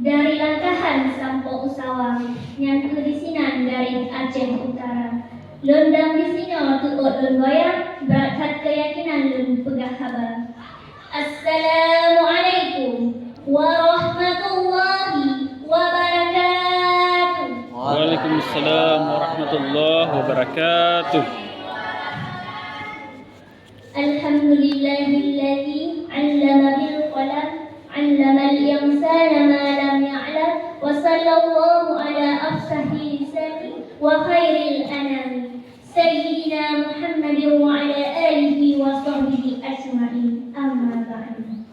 dari Langkahan sampo Usawa, nyan kedisinan dari Aceh Utara. Lundang di sini tuut lun goyang, berkat keyakinan lun pegah habar. Assalamualaikum warahmatullahi wabarakatuh. Waalaikumsalam warahmatullahi wabarakatuh. Alhamdulillahilladzi 'allama bil qalam, 'allama al-insana ma lam ya'lam, wa sallallahu ala afsahi lisani wa khairil anami sayyidina Muhammadin wa ala alihi wa sahbihi ajma'in. Amma ba'du.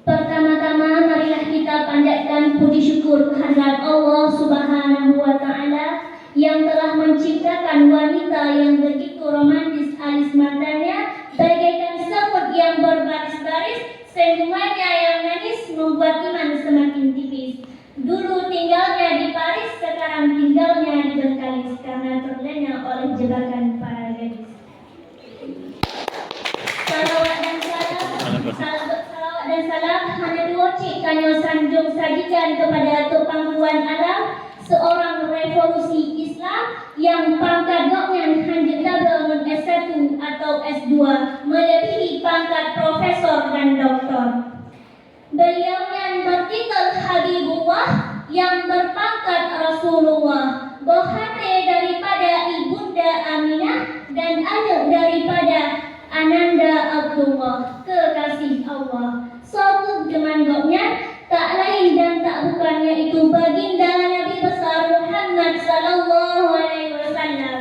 Pertama-tama marilah kita panjatkan puji syukur kehadirat Allah Subhanahu wa taala yang telah menciptakan wanita yang begitu romantis alis matanya bagaikan semut yang berbaris-baris, senyumannya yang manis membuat iman semakin tipis. Dulu tinggalnya di Paris, sekarang tinggalnya di Bengkalis karena terlena oleh jebakan para gadis. Salawat dan salam hanya diwacik kanyo sanjung sajikan kepada pangkuan alam, seorang revolusi Islam yang pangkat-nya hanya double S1 atau S2, melebihi pangkat profesor dan doktor. Beliau yang bertitel Habibullah, yang berpangkat Rasulullah, bohate daripada ibunda Aminah dan anak daripada Ananda Abdullah, kekasih Allah. Suatu demandoknya tak lain dan tak bukannya itu baginda Nabi besar Muhammad sallallahu alaihi wasallam.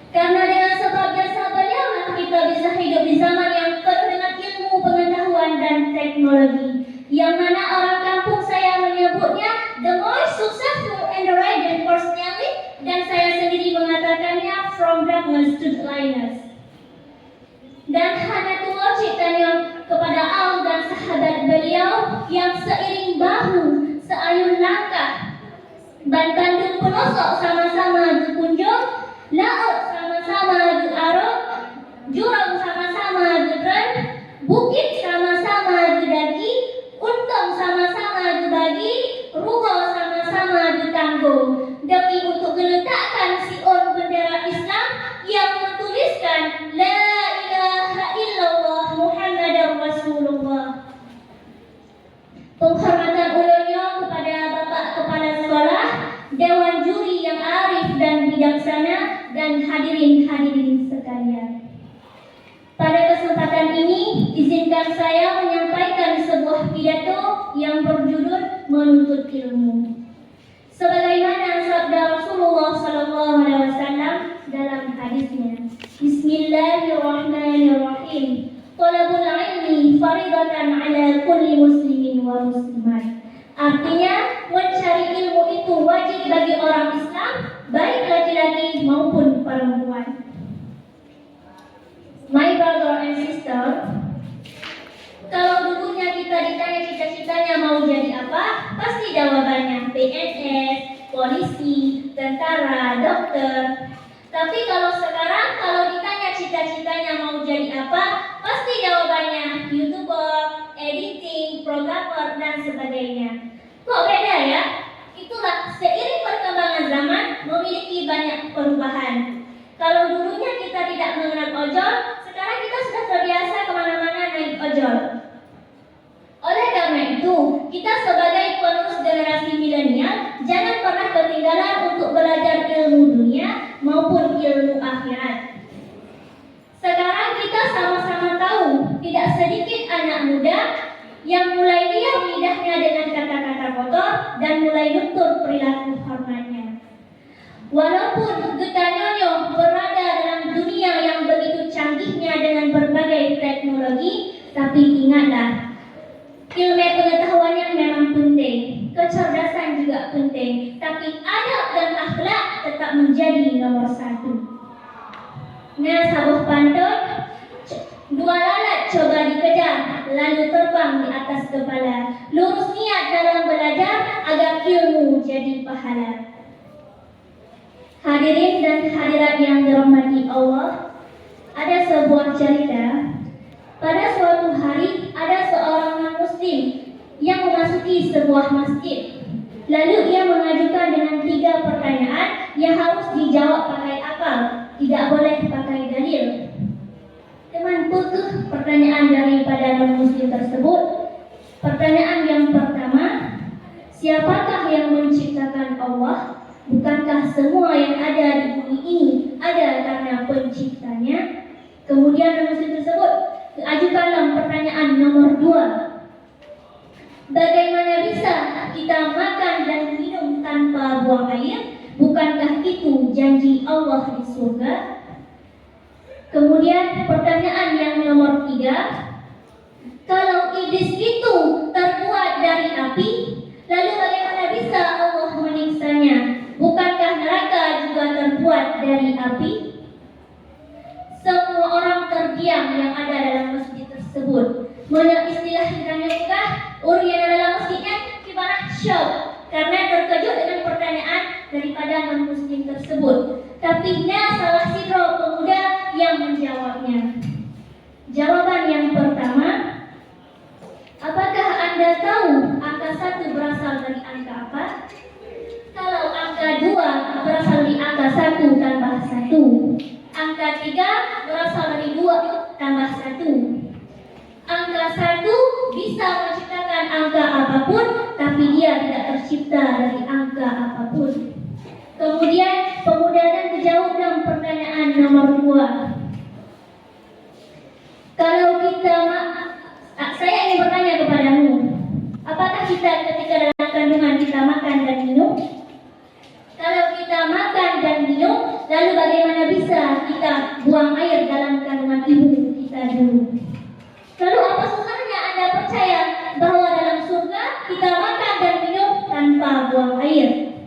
Karena dengan sebab jasa beliau kita bisa hidup di zaman yang penuh dengan ilmu, pengetahuan dan teknologi, yang mana orang kampung saya menyebutnya the most successful and radiant personality, dan saya sendiri mengatakannya from darkness to the lightness. Dan hanya tua ciptanya kepada Allah dan sahabat beliau yang seiring bahu, seayun langkah, ban Bandung pelosok sama-sama dikunjung, laut sama-sama diarung, jurang sama-sama didren, bukit sama-sama didaki, untung sama-sama dibagi, rugo sama-sama ditanggung, demi untuk meletakkan siun bendera Islam yang mentuliskan La ilaha illallah Muhammadar Rasulullah. Penghormatan ulunnya kepada Bapak Kepala Sekolah, Dewan Juri yang arif dan bijaksana, dan hadirin-hadirin sekalian. Pada kesempatan ini, izinkan saya menyampaikan sebuah pidato yang berjudul Menuntut Ilmu. Sebagaimana sabda Rasulullah SAW dalam hadisnya, Bismillahirrahmanirrahim. Talabul ilmi faridatan ala kulli muslimin wa muslimat. Artinya, mencari ilmu itu wajib bagi orang Islam, baik laki-laki maupun perempuan. My brother and sister, kalau dulunya kita ditanya cita-citanya mau jadi apa, pasti jawabannya PNS, polisi, tentara, dokter. Tapi kalau sekarang, kalau ditanya cita-citanya mau jadi apa, pasti jawabannya YouTuber, editing, programmer, dan sebagainya. Kok beda ya? Itulah seiring perkembangan zaman memiliki banyak perubahan. Kalau dulunya kita tidak mengenal ojol, sekarang kita sudah terbiasa kemana-mana naik ojol. Oleh karena itu, kita sebagai penerus generasi milenial jangan pernah ketinggalan untuk belajar ilmu dunia maupun ilmu akhirat. Sekarang kita sama-sama tahu, tidak sedikit anak muda yang mulai diam lidahnya dengan kata-kata kotor dan mulai luntur perilaku hormatnya. Walaupun kita nyonyo berada dalam dunia yang begitu canggihnya dengan berbagai teknologi, tapi ingatlah, ilmu pengetahuan yang memang penting, kecerdasan juga penting, tapi adab dan akhlak tetap menjadi nomor satu. Nah, sabuh pantun, dua lalat coba dikejar, lalu terbang di atas kepala. Lurus niat dalam belajar agar ilmu jadi pahala. Hadirin dan hadirat yang dirahmati Allah, ada sebuah cerita. Pada suatu hari ada seorang manusia muslim yang memasuki sebuah masjid. Lalu ia mengajukan dengan 3 pertanyaan yang harus dijawab pakai akal, tidak boleh pakai dalil. Teman putus pertanyaan daripada non-muslim tersebut. Pertanyaan yang pertama, siapakah yang menciptakan Allah? Bukankah semua yang ada di bumi ini ada karena penciptanya? Kemudian non-muslim tersebut ajukanlah pertanyaan nomor 2. Bagaimana bisa kita makan dan minum tanpa buang air? Bukankah itu janji Allah di surga? Kemudian pertanyaan yang nomor 3. Kalau iblis itu terbuat dari api, lalu bagaimana bisa Allah menyiksanya? Bukankah neraka juga terbuat dari api? Semua orang terdiam yang ada dalam masjid tersebut. Menurut istilah Ibraniakah, yang dalam masjidnya ibarat syok karena terkejut dengan pertanyaan daripada non-muslim tersebut. Tapi salah sidro pemuda yang menjawabnya. Jawaban yang pertama, apakah Anda tahu angka 1 berasal dari angka apa? Kalau angka 2 berasal dari angka 1 tambah 1. Angka 3 berasal dari 2 tambah 1. Angka 1 bisa menciptakan angka apapun, tapi dia tidak tercipta dari angka apapun. Kemudian pemuda dan menjawab dalam pertanyaan nomor 2. Kalau kita saya ingin bertanya kepadamu, apakah kita ketika dalam kandungan kita makan dan minum? Kalau kita makan dan minum, lalu bagaimana bisa kita buang air dalam kandungan ibu kita dulu? Lalu apa susahnya Anda percaya bahwa dalam surga kita makan dan minum tanpa buang air?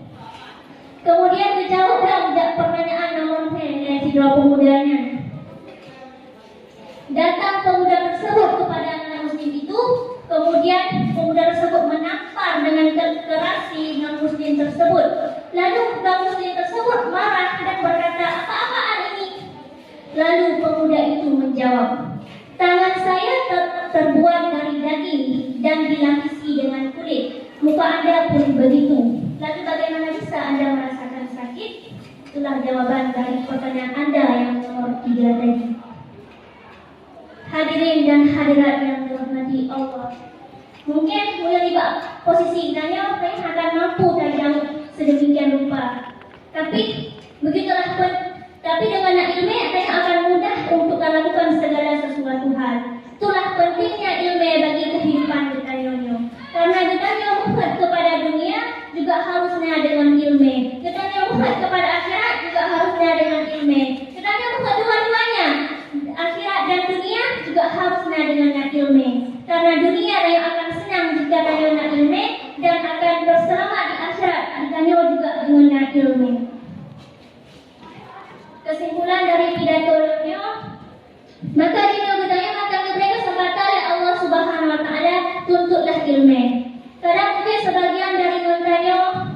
Kemudian dijawab dalam pertanyaan nomor 3 si 2 pemudanya. Datang pemuda tersebut kepada non-muslim itu, kemudian pemuda tersebut menampar dengan keras si non-muslim tersebut. Lalu non-muslim tersebut marah dan berkata, apa-apaan ini? Lalu pemuda itu menjawab, tangan saya terbuat dari daging dan dilapisi dengan kulit. Muka Anda pun begitu. Lalu bagaimana bisa Anda merasakan sakit? Itulah jawaban dari pertanyaan Anda yang nomor 3 tadi. Hadirin dan hadirat yang dirahmati Allah. Mungkin mulai di posisi Daniel saya akan mampu dan sedemikian rupa. Tapi begitulah pun. Tapi dengan ilmu saya akan mudah untuk melakukan segala sesuatu hal. Itulah pentingnya ilmu bagi kehidupan kita nyonya. Karena kita muhad kepada dunia juga harusnya dengan ilmu. Kita muhad kepada akhirat juga harusnya dengan ilmu. Kita muhad dua-duanya, akhirat dan dunia juga harusnya dengan ilmu. Karena dunia yang akan senang jika dengan ilmu dan akan berselamat di akhirat jika juga dengan ilmu. Kesimpulan dari pidato beliau, maka jika bertanya maka mereka kesempatan oleh Allah Subhanahu Wa Taala tuntutlah ilmu. Kadang mungkin sebagian dari mereka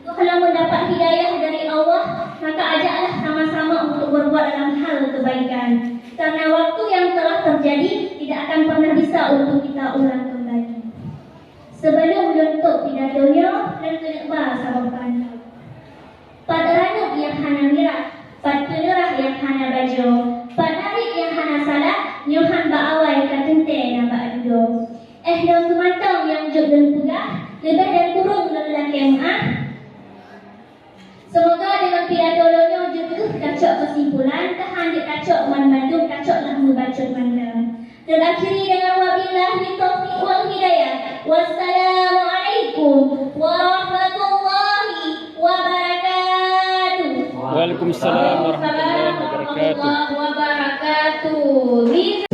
kalau mendapat hidayah dari Allah, maka ajaklah sama-sama untuk berbuat dalam hal kebaikan. Karena waktu yang telah terjadi tidak akan pernah bisa untuk kita ulang kembali. Sebelum menutup pidatonya dan bahasa berpanjang. Pada ranuk yang hana mirah, pada penyurah yang hana baju, pada narik yang hana salah, nyuhan ba'awai katente na ba'adudo. Daun semantang yang juk dan pugah, lebih dan kurung lelaki yang semoga dengan pidatolonyo juga kacok kesimpulan, kehandik kacok mandu, kacoklah membacot mandam. Dan akhiri dengan wabillahi taufiq wal hidayah. Wassalamualaikum warahmatullahi wabarakatuh. Waalaikumsalam warahmatullahi wabarakatuh.